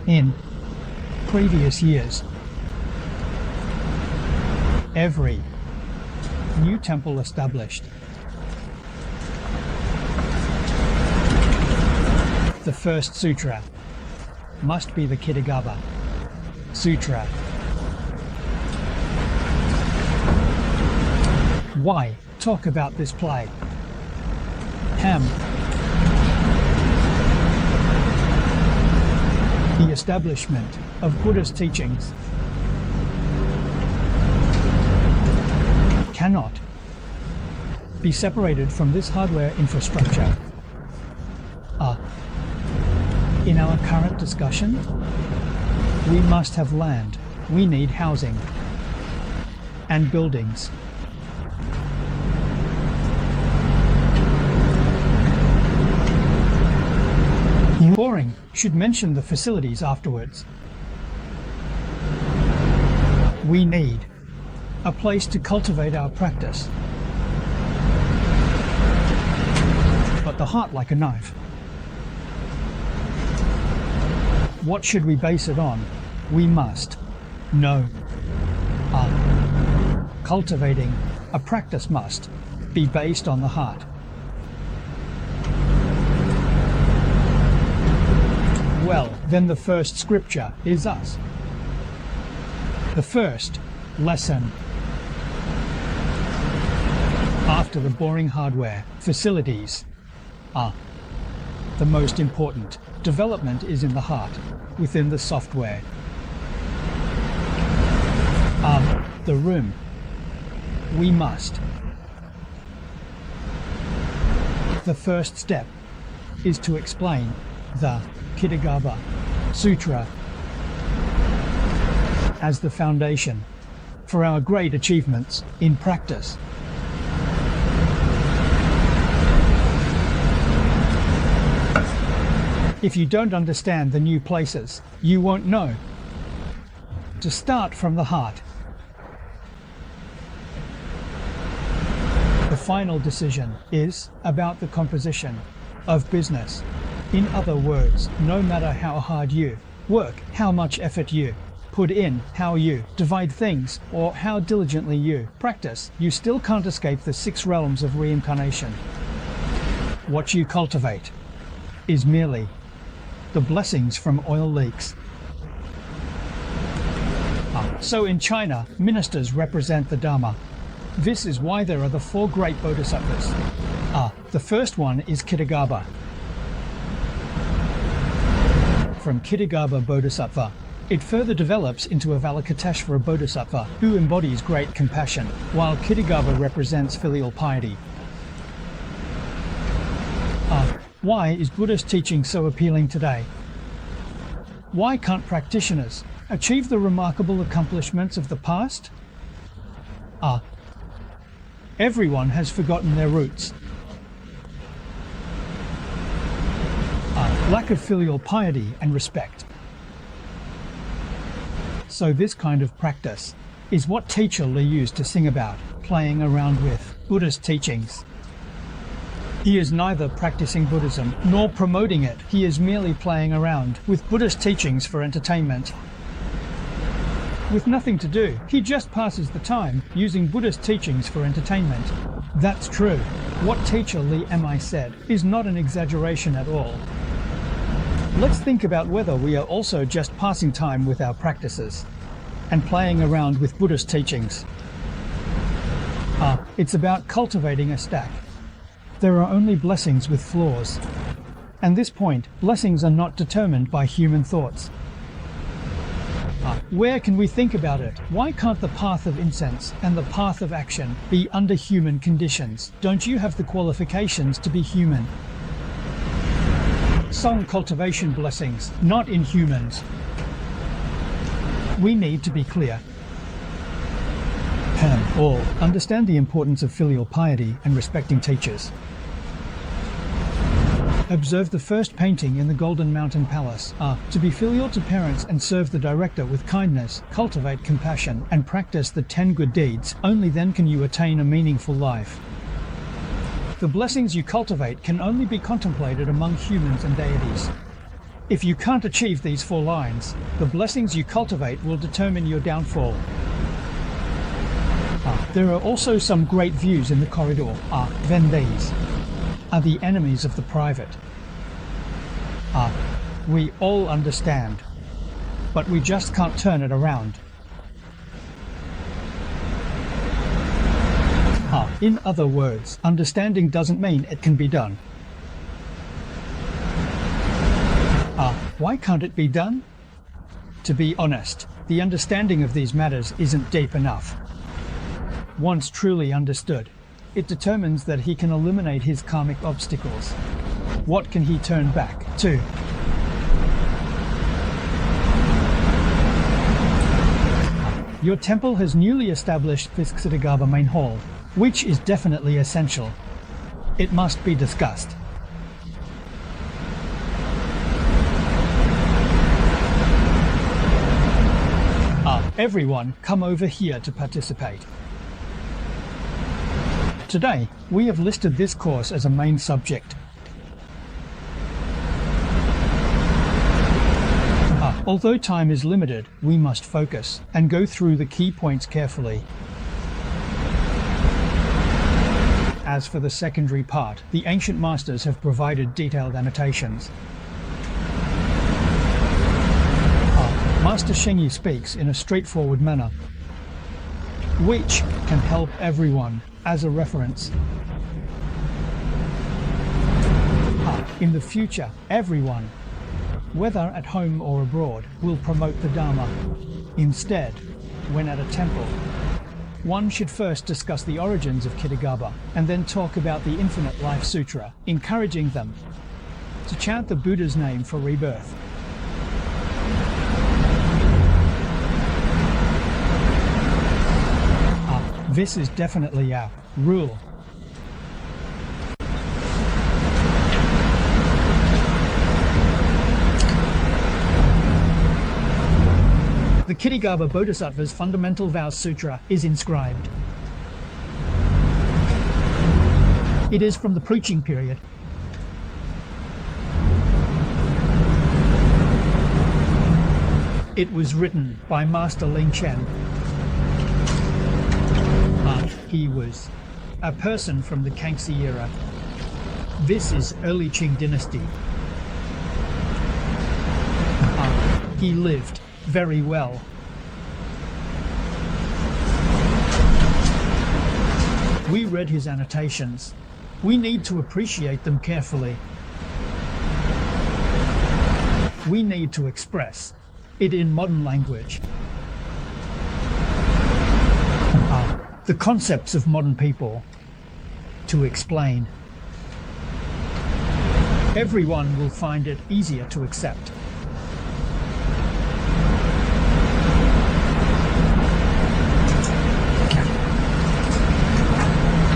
In previous years, every new temple established, the first sutra must be the Kitagaba Sutra. Why talk about this play? The establishment of Buddha's teachings cannot be separated from this hardware infrastructure. In our current discussion, we must have land. We need housing and buildings. Boring should mention the facilities afterwards. We need a place to cultivate our practice. But the heart like a knife. What should we base it on? We must know. Cultivating a practice must be based on the heart. Well, then the first scripture is us. The first lesson. After the boring hardware, facilities are the most important. Development is in the heart, within the software. The room. We must. The first step is to explain the Kitagaba Sutra as the foundation for our great achievements in practice. If you don't understand the new places, you won't know. To start from the heart. The final decision is about the composition of business. In other words, no matter how hard you work, how much effort you put in, how you divide things, or how diligently you practice, you still can't escape the 6 realms of reincarnation. What you cultivate is merely the blessings from oil leaks. So in China, ministers represent the Dharma. This is why there are the 4 great Bodhisattvas. The first one is Kitagaba. From Kitagaba Bodhisattva, it further develops into Avalokiteshvara Bodhisattva, who embodies great compassion, while Kitagaba represents filial piety. Why is Buddha's teaching so appealing today? Why can't practitioners achieve the remarkable accomplishments of the past? Everyone has forgotten their roots. Lack of filial piety and respect. So this kind of practice is what teacher Li used to sing about, playing around with Buddha's teachings. He is neither practicing Buddhism nor promoting it. He is merely playing around with Buddha's teachings for entertainment. With nothing to do, he just passes the time using Buddha's teachings for entertainment. That's true. What teacher Li Mi said is not an exaggeration at all. Let's think about whether we are also just passing time with our practices and playing around with Buddha's teachings. It's about cultivating a stack. There are only blessings with flaws. At this point, blessings are not determined by human thoughts. Where can we think about it? Why can't the path of incense and the path of action be under human conditions? Don't you have the qualifications to be human? Song cultivation blessings, not in humans. We need to be clear. All understand the importance of filial piety and respecting teachers. Observe the first painting in the Golden Mountain Palace. To be filial to parents and serve the director with kindness, cultivate compassion, and practice the 10 good deeds. Only then can you attain a meaningful life. The blessings you cultivate can only be contemplated among humans and deities. If you can't achieve these 4 lines, the blessings you cultivate will determine your downfall. There are also some great views in the corridor. Then these are the enemies of the private. We all understand, but we just can't turn it around. In other words, understanding doesn't mean it can be done. Why can't it be done? To be honest, the understanding of these matters isn't deep enough. Once truly understood, it determines that he can eliminate his karmic obstacles. What can he turn back to? Your temple has newly established Visksitagarbha main hall, which is definitely essential. It must be discussed. Everyone, come over here to participate. Today, we have listed this course as a main subject. Although time is limited, we must focus and go through the key points carefully. As for the secondary part, the ancient masters have provided detailed annotations. Master Shengyi speaks in a straightforward manner, which can help everyone as a reference. In the future, everyone, whether at home or abroad, will promote the Dharma. Instead, when at a temple, one should first discuss the origins of Kitagarbha and then talk about the Infinite Life Sutra, encouraging them to chant the Buddha's name for rebirth. This is definitely our rule. The Kitagarbha Bodhisattva's Fundamental Vows Sutra is inscribed. It is from the preaching period. It was written by Master Ling Chen. He was a person from the Kangxi era. This is early Qing dynasty. He lived very well. We read his annotations. We need to appreciate them carefully. We need to express it in modern language. The concepts of modern people to explain. Everyone will find it easier to accept.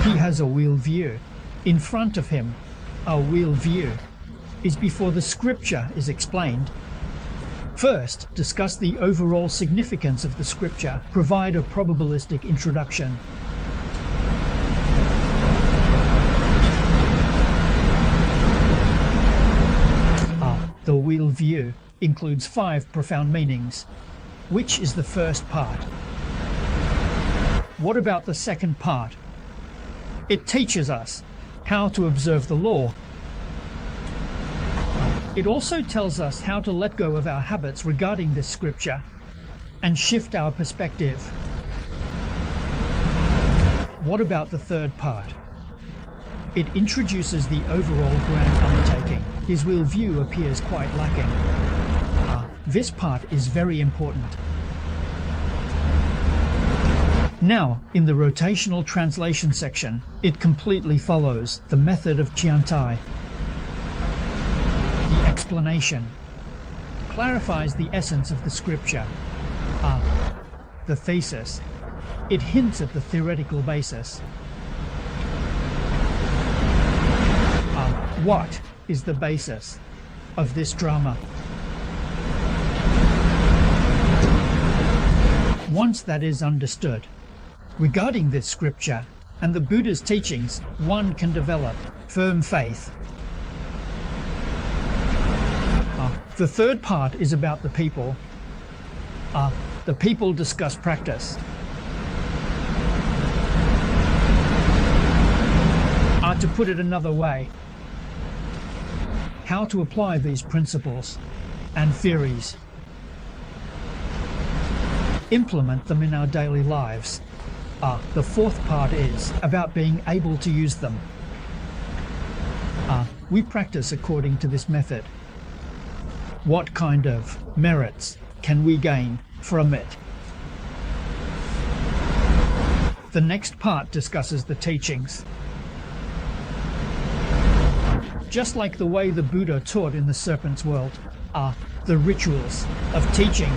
He has a wheel view. In front of him, a wheel view is before the scripture is explained. First, discuss the overall significance of the scripture. Provide a probabilistic introduction. The wheel view includes 5 profound meanings. Which is the first part? What about the second part? It teaches us how to observe the law. It also tells us how to let go of our habits regarding this scripture and shift our perspective. What about the third part? It introduces the overall grand undertaking. His wheel view appears quite lacking. This part is very important. Now, in the rotational translation section, it completely follows the method of Chiantai. The explanation clarifies the essence of the scripture. The thesis. It hints at the theoretical basis. What is the basis of this drama? Once that is understood, regarding this scripture and the Buddha's teachings, one can develop firm faith. The third part is about the people. The people discuss practice. To put it another way, how to apply these principles and theories, implement them in our daily lives. The fourth part is about being able to use them. We practice according to this method. What kind of merits can we gain from it? The next part discusses the teachings. Just like the way the Buddha taught in the serpent's world, the rituals of teaching.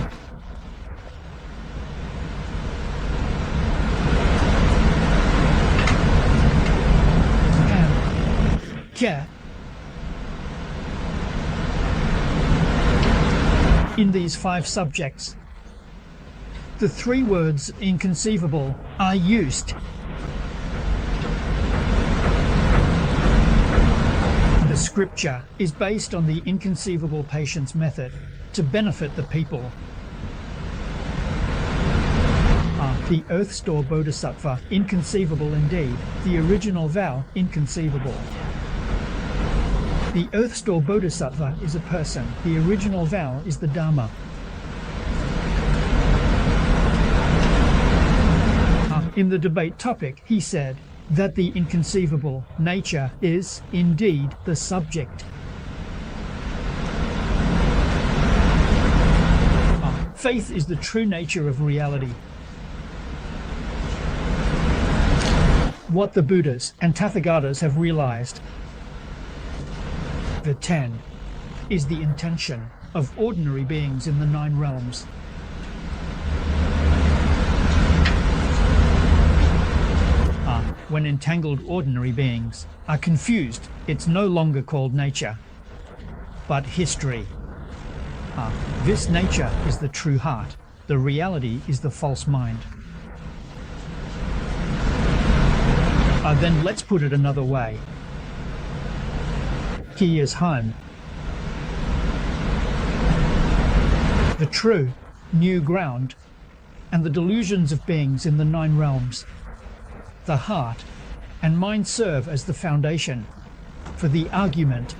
And care. In these 5 subjects, the 3 words inconceivable are used. The scripture is based on the inconceivable patience method to benefit the people. The Earth Store Bodhisattva, inconceivable indeed. The original vow, inconceivable. The Earth Store Bodhisattva is a person. The original vow is the Dharma. In the debate topic, he said that the inconceivable nature is indeed the subject. Faith is the true nature of reality. What the Buddhas and Tathagatas have realized. The 10 is the intention of ordinary beings in the 9 realms. When entangled ordinary beings are confused, it's no longer called nature, but history. This nature is the true heart. The reality is the false mind. Then let's put it another way. He is home. The true, new ground, and the delusions of beings in the 9 realms. The heart and mind serve as the foundation for the argument.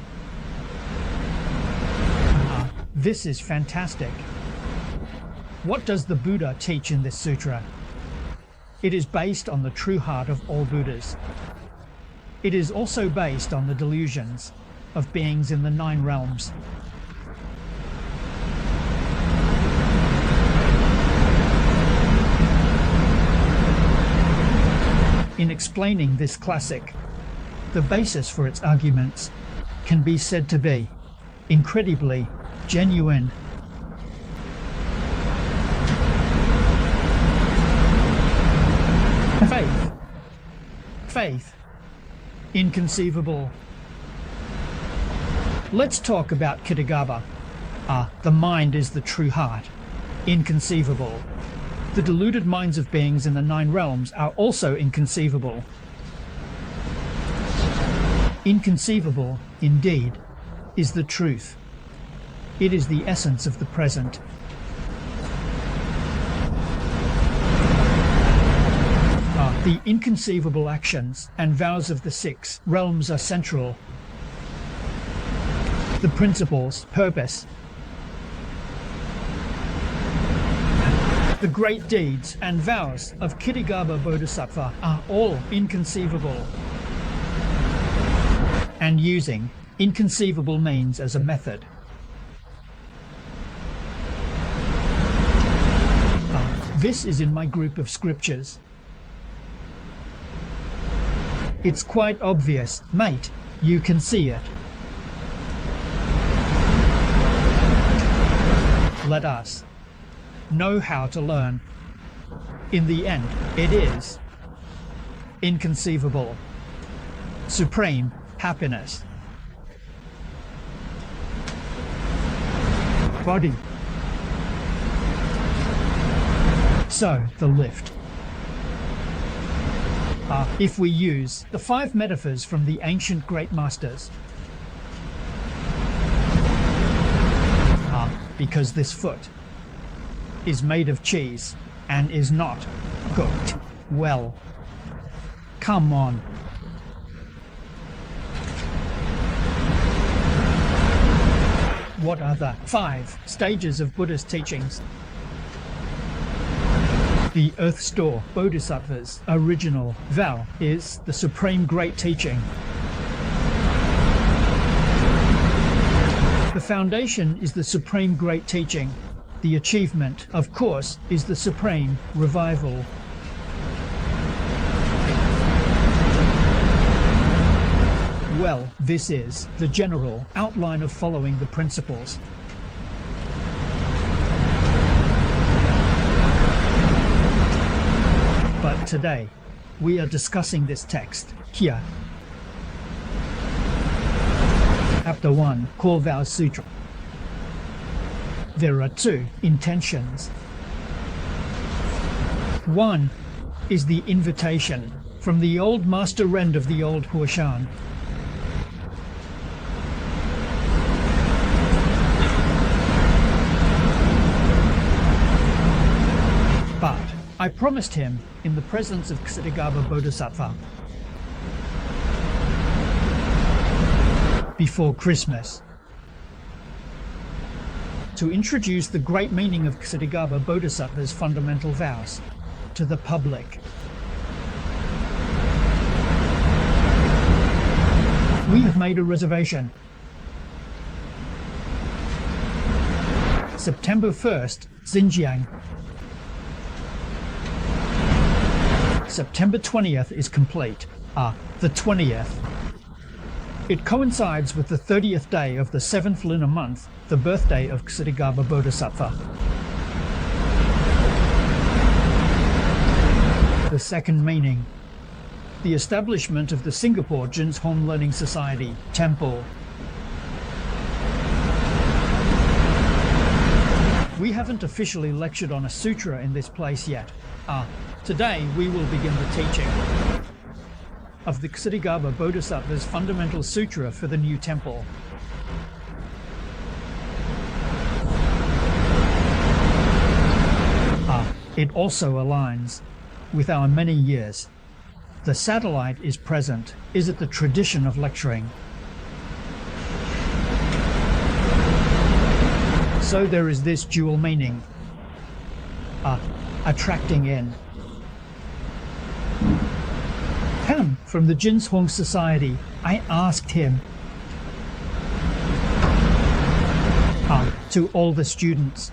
This is fantastic. What does the Buddha teach in this sutra? It is based on the true heart of all Buddhas. It is also based on the delusions of beings in the 9 realms. In explaining this classic, the basis for its arguments can be said to be incredibly genuine. Faith, inconceivable. Let's talk about Kitagaba. The mind is the true heart, inconceivable. The deluded minds of beings in the 9 realms are also inconceivable. Inconceivable, indeed, is the truth. It is the essence of the present. The inconceivable actions and vows of the 6 realms are central. The principles, purpose, the great deeds and vows of Kitagaba Bodhisattva are all inconceivable. And using inconceivable means as a method. This is in my group of scriptures. It's quite obvious, mate. You can see it. Let us know how to learn. In the end, it is inconceivable. Supreme happiness. Body. So, the lift. If we use the 5 metaphors from the ancient great masters, because this foot is made of cheese and is not cooked well. Come on. What are the 5 stages of Buddha's teachings? The Earth Store Bodhisattva's original vow is the supreme great teaching. The foundation is the supreme great teaching. The achievement, of course, is the supreme revival. Well, this is the general outline of following the principles. But today, we are discussing this text here. Chapter 1, Core Vows Sutra. There are 2 intentions. 1 is the invitation from the old Master Rend of the old Huashan. But I promised him in the presence of Ksitigarbha Bodhisattva before Christmas to introduce the great meaning of Ksitigarbha Bodhisattva's fundamental vows to the public. We have made a reservation. September 1st, Xinjiang. September 20th is complete. The 20th. It coincides with the 30th day of the 7th lunar month, the birthday of Ksitigarbha Bodhisattva. The second meaning. The establishment of the Singapore Jinshong Learning Society Temple. We haven't officially lectured on a sutra in this place yet. Today we will begin the teaching of the Ksitigarbha Bodhisattva's fundamental sutra for the new temple. It also aligns with our many years. The satellite is present, is it the tradition of lecturing? So there is this dual meaning. Attracting in. Come from the Jinshong Society. I asked him to all the students.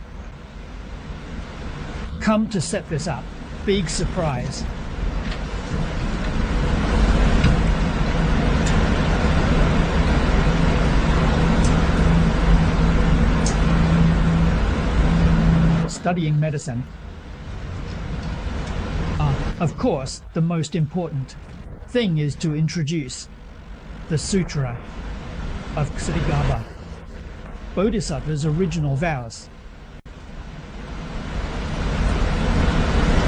Come to set this up. Big surprise. Studying medicine. Of course, the most important thing is to introduce the Sutra of Ksitigarbha Bodhisattva's original vows.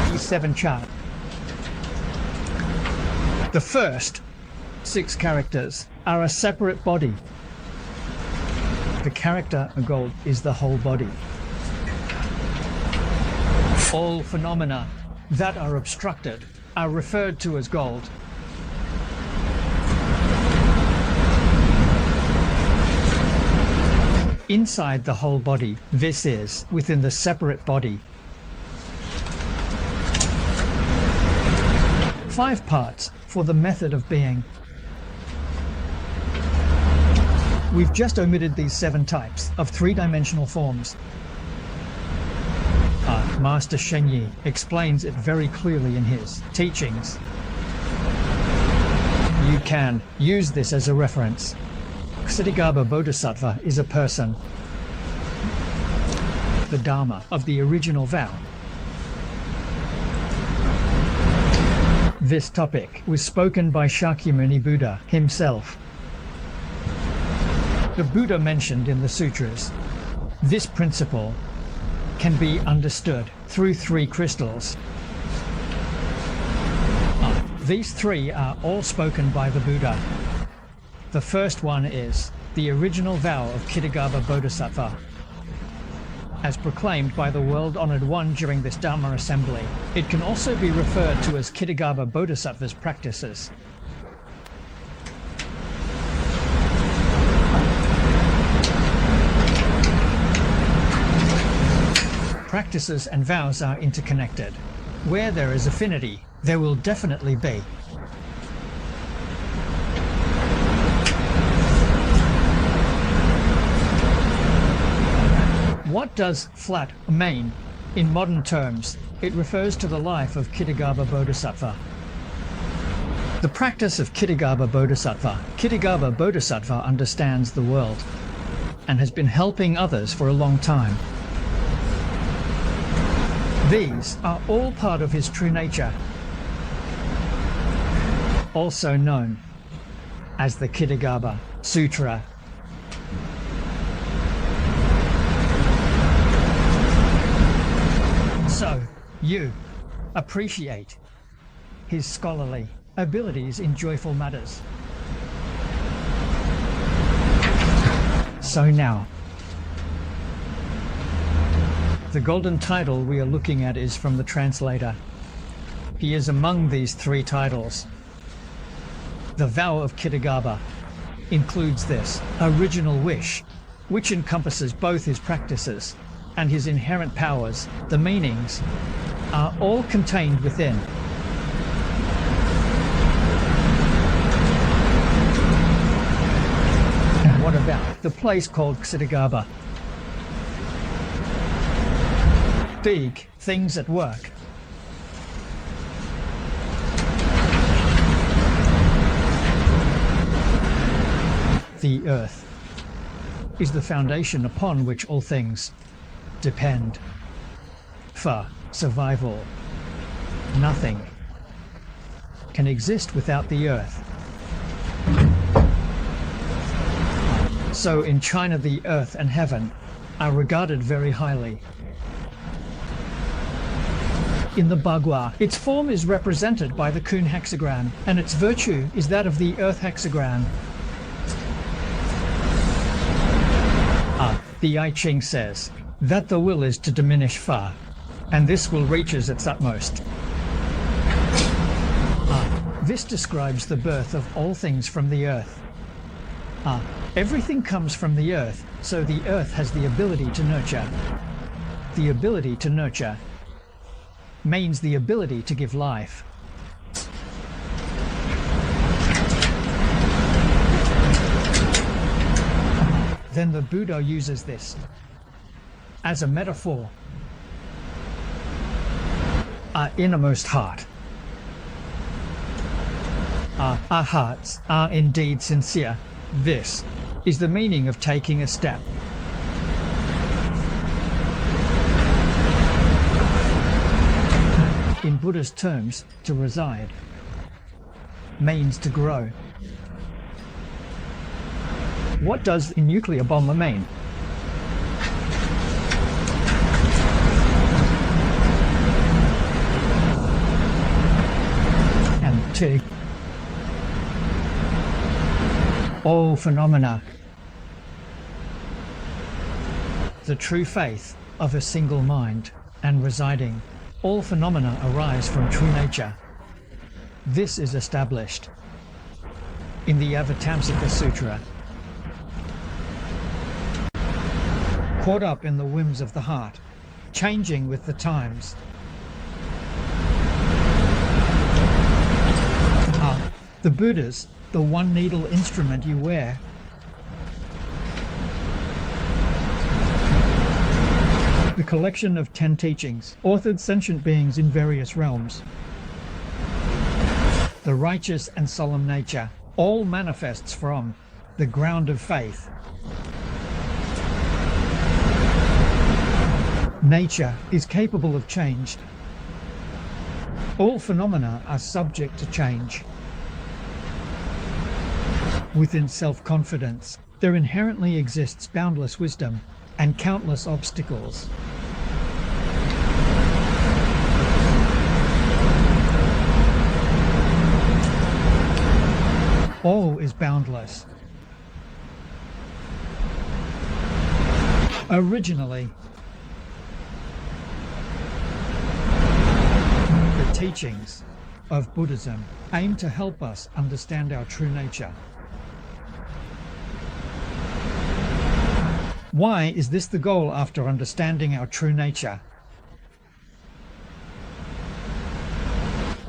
E7 chart. The first 6 characters are a separate body. The character of gold is the whole body. All phenomena that are obstructed are referred to as gold. Inside the whole body, this is within the separate body. 5 parts for the method of being. We've just omitted these 7 types of 3-dimensional forms. Master Shenyi explains it very clearly in his teachings. You can use this as a reference. Ksitigarbha Bodhisattva is a person. The Dharma of the original vow. This topic was spoken by Shakyamuni Buddha himself. The Buddha mentioned in the sutras, this principle can be understood through 3 crystals. These 3 are all spoken by the Buddha. The first one is the original vow of Ksitigarbha Bodhisattva. as proclaimed by the world-honored one during this Dharma assembly. It can also be referred to as Kitagaba Bodhisattva's practices. Practices and vows are interconnected. Where there is affinity, there will definitely be. What does flat mean? In modern terms, it refers to the life of Kitagaba Bodhisattva. The practice of Kitagaba Bodhisattva. Kitagaba Bodhisattva understands the world and has been helping others for a long time. These are all part of his true nature, also known as the Kitagaba Sutra. So, you appreciate his scholarly abilities in joyful matters. So now, the golden title we are looking at is from the translator. He is among these three titles. The vow of Kitagaba includes this original wish, which encompasses both his practices and his inherent powers. The meanings are all contained within. And what about the place called Kitagaba? Big things at work. The earth is the foundation upon which all things depend. For survival, nothing can exist without the earth. So in China, the earth and heaven are regarded very highly. In the Bagua, its form is represented by the Kun hexagram, and its virtue is that of the earth hexagram. The I Ching says that the will is to diminish far, and this will reaches its utmost. This describes the birth of all things from the earth. Everything comes from the earth, so the earth has the ability to nurture. The ability to nurture means the ability to give life. Then the Buddha uses this as a metaphor. Our innermost heart. Our hearts are indeed sincere. This is the meaning of taking a step. In Buddha's terms, to reside means to grow. What does a nuclear bomber mean? And to all phenomena. The true faith of a single mind and residing. All phenomena arise from true nature. This is established in the Avatamsaka Sutra. Caught up in the whims of the heart, changing with the times. The Buddha's the one needle instrument you wear. The collection of 10 teachings, authored sentient beings in various realms. The righteous and solemn nature, all manifests from the ground of faith. Nature is capable of change. All phenomena are subject to change. Within self-confidence, there inherently exists boundless wisdom and countless obstacles. All is boundless. Originally, teachings of Buddhism aim to help us understand our true nature. Why is this the goal after understanding our true nature?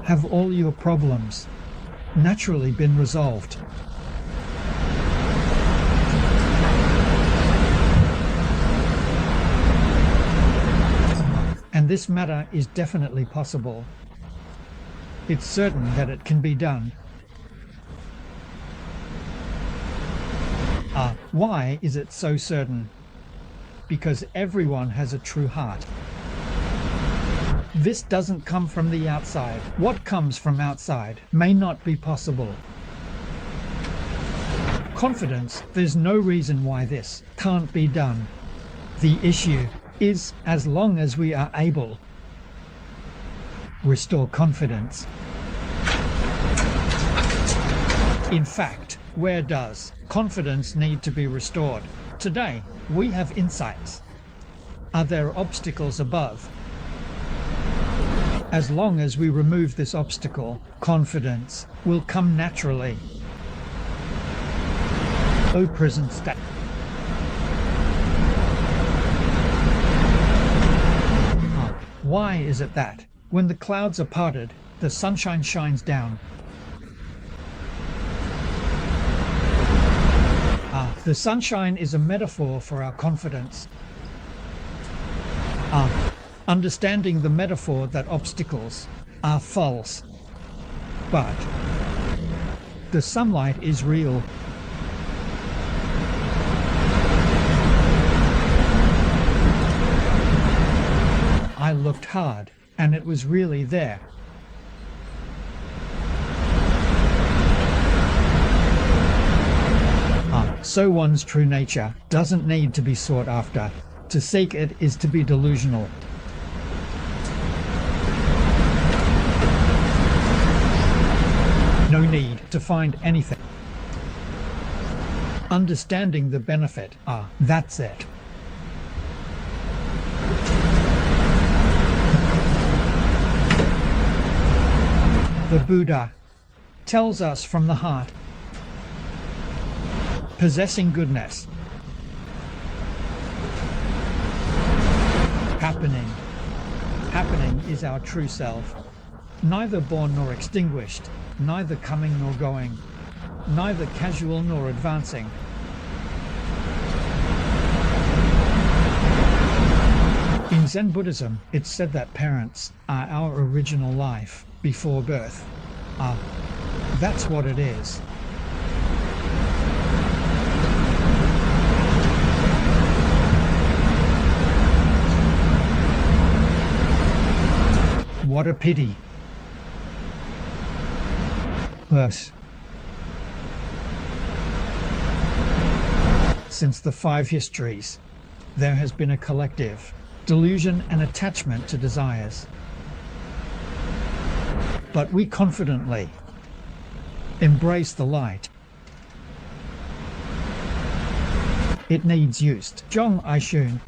Have all your problems naturally been resolved? And this matter is definitely possible. It's certain that it can be done. Why is it so certain? Because everyone has a true heart. This doesn't come from the outside. What comes from outside may not be possible. Confidence, there's no reason why this can't be done. The issue is, as long as we are able, restore confidence. In fact, where does confidence need to be restored? Today, we have insights. Are there obstacles above? As long as we remove this obstacle, confidence will come naturally. O present state. Why is it that, when the clouds are parted, the sunshine shines down? The sunshine is a metaphor for our confidence. Understanding the metaphor that obstacles are false, but the sunlight is real. I looked hard, and it was really there. So one's true nature doesn't need to be sought after. To seek it is to be delusional. No need to find anything. Understanding the benefit, that's it. The Buddha tells us from the heart, possessing goodness, happening is our true self, neither born nor extinguished, neither coming nor going, neither casual nor advancing. In Zen Buddhism, it's said that parents are our original life before birth. That's what it is. What a pity. But since the 5 histories, there has been a collective delusion and attachment to desires. But we confidently embrace the light. It needs use. Zhong Aishun.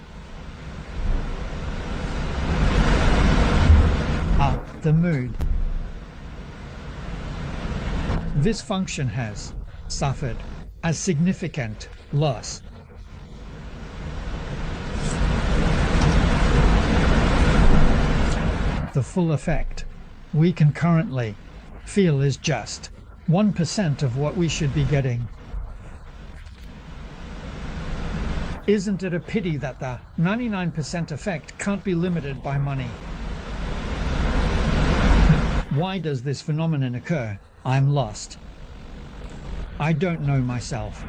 The mood. This function has suffered a significant loss. The full effect we can currently feel is just 1% of what we should be getting. Isn't it a pity that the 99% effect can't be limited by money? Why does this phenomenon occur? I'm lost. I don't know myself.